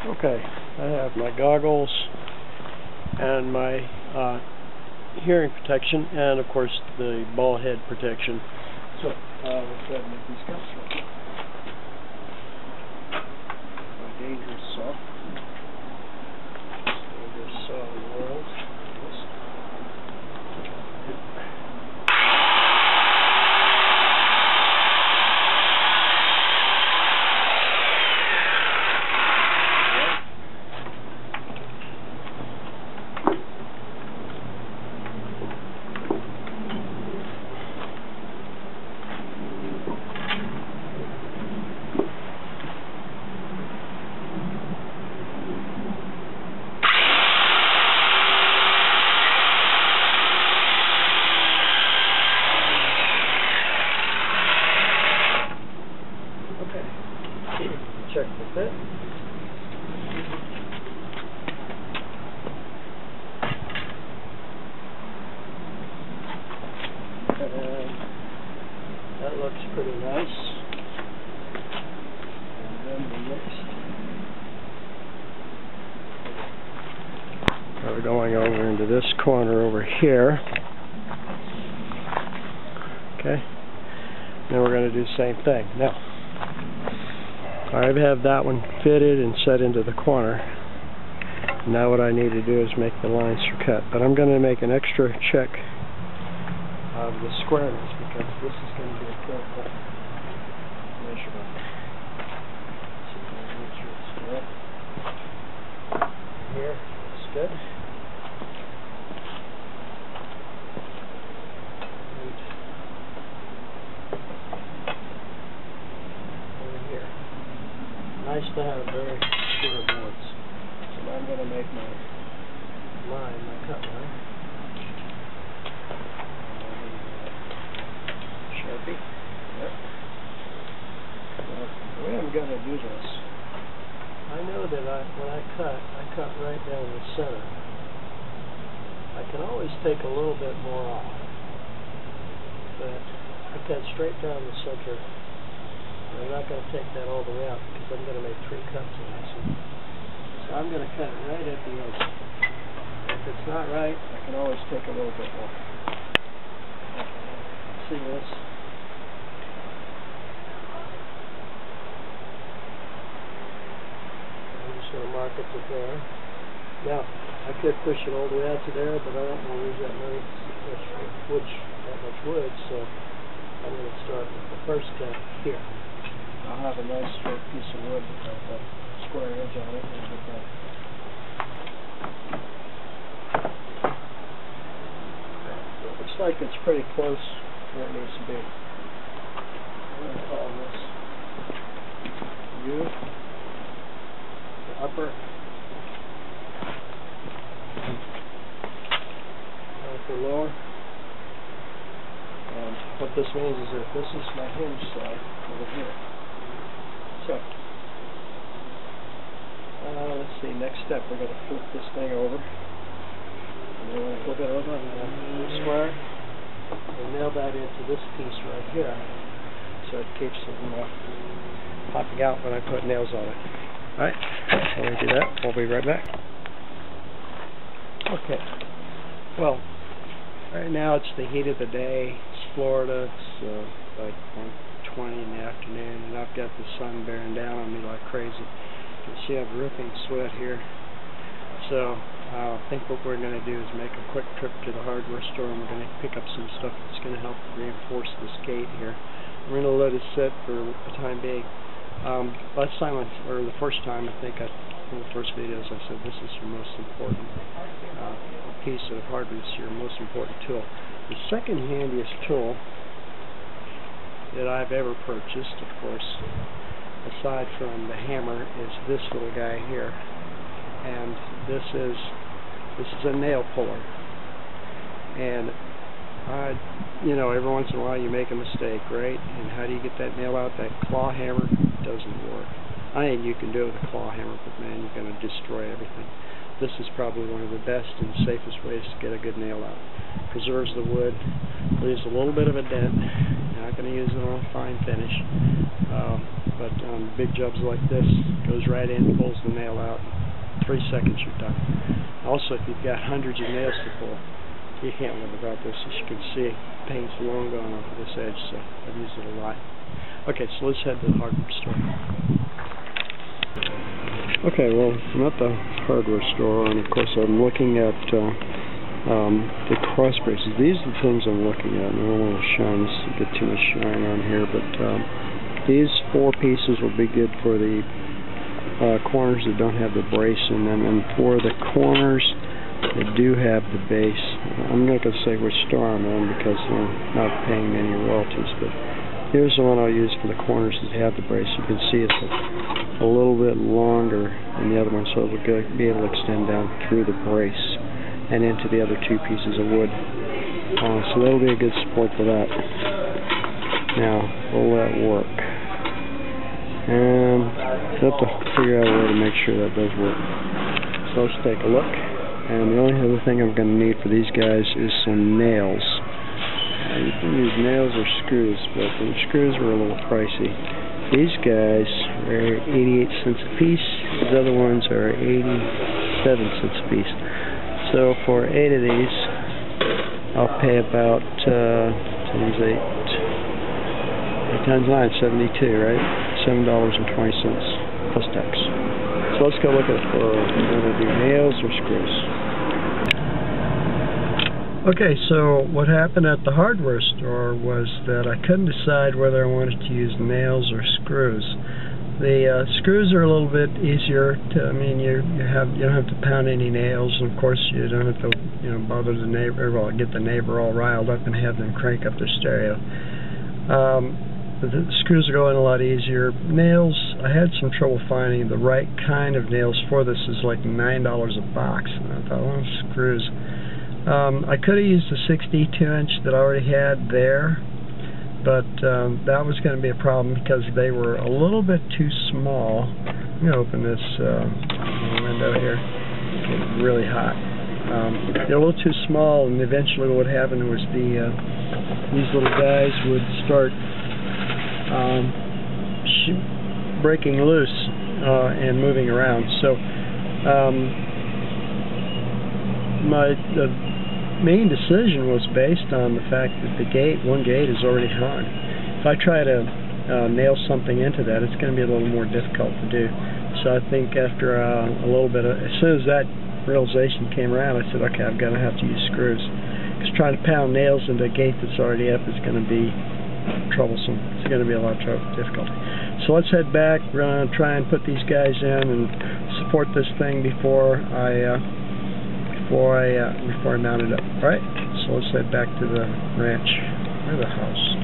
Okay, I have my goggles and my hearing protection, and of course the ball head protection. So let's go ahead and make these cuts real quick. My dangerous saw. Dangerous saw in the world. Check the fit. And that looks pretty nice. And then the next. We're going over into this corner over here. Okay. Then we're going to do the same thing. Now, I have that one fitted and set into the corner. Now what I need to do is make the lines for cut. But I'm going to make an extra check of the squareness because this is going to be a critical measurement. So I'm going to make sure it's good. Here, it's good. Nice to have very square boards. So I'm going to make my line, my cut line. Sharpie. Yep. Now, the way I'm going to do this, I know that when I cut right down the center. I can always take a little bit more off, but I cut straight down the center. I'm not going to take that all the way out because I'm going to make 3 cuts in this one. So I'm going to cut it right at the edge. If it's not right, I can always take a little bit more. See this? I'm just going to mark it to there. Now, I could push it all the way out to there, but I don't want to lose that much wood, so I'm going to start with the first cut here. I'll have a nice straight piece of wood with a square edge on it and get that. It looks like it's pretty close where it needs to be. I'm going to call this U, the upper, upper lower. And what this means is that this is my hinge side over here. So, let's see, next step, we're going to flip this thing over. And then we're going to flip it over and then square and nail that into this piece right here. So it keeps it from popping out when I put nails on it. Alright, so we do that. We'll be right back. Okay. Well, right now it's the heat of the day. It's Florida. It's like 1:20 in the afternoon, and I've got the sun bearing down on me like crazy. You can see I'm dripping sweat here. So I think what we're going to do is make a quick trip to the hardware store, and we're going to pick up some stuff that's going to help reinforce this gate here. We're going to let it sit for a time being. Last time, or the first time, I think in the first videos, I said this is your most important piece of hardware. This is your most important tool. The second handiest tool that I've ever purchased, of course, aside from the hammer, is this little guy here. And this is a nail puller. And you know, every once in a while you make a mistake, right? And how do you get that nail out? That claw hammer doesn't work. I think you can do it with a claw hammer, but man, you're going to destroy everything. This is probably one of the best and safest ways to get a good nail out. Preserves the wood, leaves a little bit of a dent. Now, not going to use it on a fine finish. But on big jobs like this, goes right in, pulls the nail out. 3 seconds, you're done. Also, if you've got hundreds of nails to pull, you can't live without this. As you can see, paint's long gone off of this edge, so I've used it a lot. Okay, so let's head to the hardware store. Okay, well, I'm at the hardware store, and of course I'm looking at the cross braces. These are the things I'm looking at, and I don't want to shine this, get too much shine on here, but these 4 pieces will be good for the corners that don't have the brace in them, and for the corners that do have the base. I'm not going to say which store I'm on because I'm not paying any royalties, but here's the one I'll use for the corners that have the brace. You can see it's a little bit longer than the other one, so it'll be able to extend down through the brace and into the other 2 pieces of wood. So that'll be a good support for that. Now, will that work? And I have to figure out a way to make sure that does work. So let's take a look. And the only other thing I'm going to need for these guys is some nails. You can use nails or screws, but the screws are a little pricey. These guys are 88 cents a piece. These other ones are 87 cents a piece. So for 8 of these, I'll pay about times 8 times 9, 72, right? $7.20 plus tax. So let's go look at it for whether to do nails or screws. Okay, so what happened at the hardware store was that I couldn't decide whether I wanted to use nails or screws. The screws are a little bit easier to, I mean, you don't have to pound any nails, and of course you don't have to, bother the neighbor, well, get the neighbor all riled up and have them crank up their stereo. The screws are going a lot easier. Nails, I had some trouble finding the right kind of nails for this. Is like $9 a box. And I thought, well, screws. I could have used the 62-inch that I already had there, but that was going to be a problem because they were a little bit too small. I'm going to open this window here. It's getting really hot. They're a little too small, and eventually what happened was these little guys would start breaking loose and moving around. So the main decision was based on the fact that one gate is already hung. If I try to nail something into that, it's going to be a little more difficult to do. So I think after a little bit as soon as that realization came around, I said, okay, I'm going to have to use screws. Because trying to pound nails into a gate that's already up is going to be troublesome. It's going to be a lot of difficulty. So let's head back. We're going to try and put these guys in and support this thing before I mount it up. All right. So let's head back to the ranch or the house.